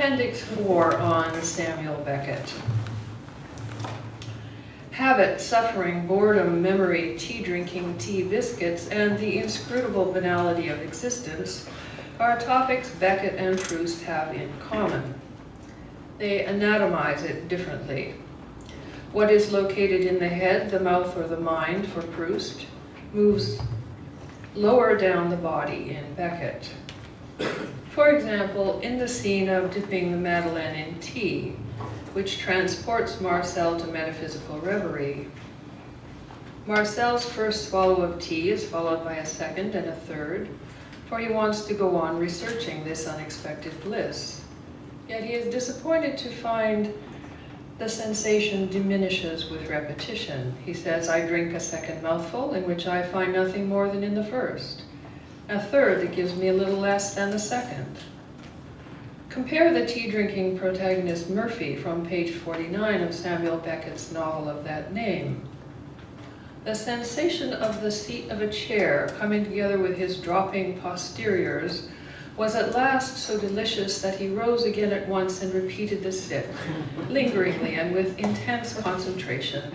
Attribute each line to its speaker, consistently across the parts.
Speaker 1: Appendix 4 on Samuel Beckett. Habit, suffering, boredom, memory, tea drinking, tea biscuits, and the inscrutable banality of existence are topics Beckett and Proust have in common. They anatomize it differently. What is located in the head, the mouth, or the mind for Proust moves lower down the body in Beckett. For example, in the scene of dipping the Madeleine in tea, which transports Marcel to metaphysical reverie. Marcel's first swallow of tea is followed by a second and a third, for he wants to go on researching this unexpected bliss. Yet he is disappointed to find the sensation diminishes with repetition. He says, I drink a second mouthful in which I find nothing more than in the first. A third that gives me a little less than the second. Compare the tea-drinking protagonist Murphy from page 49 of Samuel Beckett's novel of that name. The sensation of the seat of a chair coming together with his dropping posteriors was at last so delicious that he rose again at once and repeated the sit, lingeringly and with intense concentration.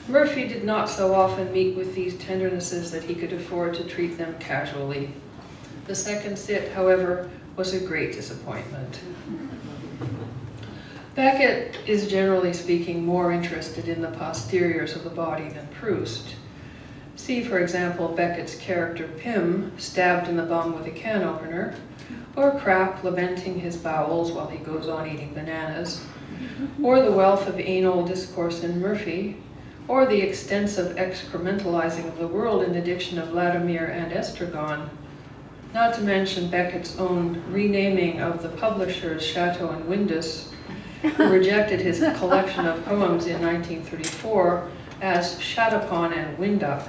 Speaker 1: Murphy did not so often meet with these tendernesses that he could afford to treat them casually. The second sit, however, was a great disappointment. Beckett is, generally speaking, more interested in the posteriors of the body than Proust. See, for example, Beckett's character Pym, stabbed in the bum with a can opener, or Krapp lamenting his bowels while he goes on eating bananas, or the wealth of anal discourse in Murphy, or the extensive excrementalizing of the world in the diction of Vladimir and Estragon, not to mention Beckett's own renaming of the publishers Chateau and Windus, who rejected his collection of poems in 1934 as Shatupon and Windup.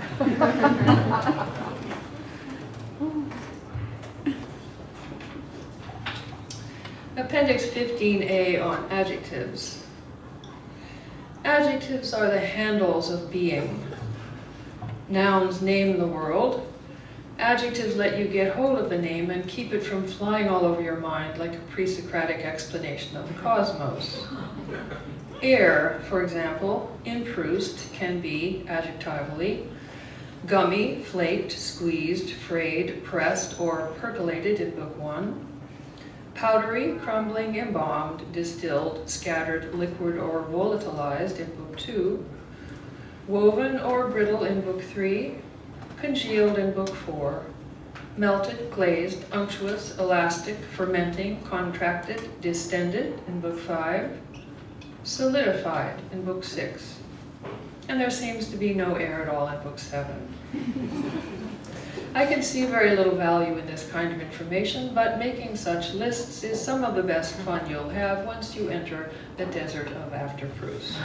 Speaker 1: Appendix 15A on adjectives. Adjectives are the handles of being. Nouns name the world. Adjectives let you get hold of the name and keep it from flying all over your mind like a pre-Socratic explanation of the cosmos. Air, for example, in Proust can be, adjectivally, gummy, flaked, squeezed, frayed, pressed, or percolated in Book 1. Powdery, crumbling, embalmed, distilled, scattered, liquid, or volatilized in Book 2. Woven or brittle in Book 3. Congealed in Book 4, melted, glazed, unctuous, elastic, fermenting, contracted, distended in Book 5, solidified in Book 6, and there seems to be no air at all in Book 7. I can see very little value in this kind of information, but making such lists is some of the best fun you'll have once you enter the desert of After Proust.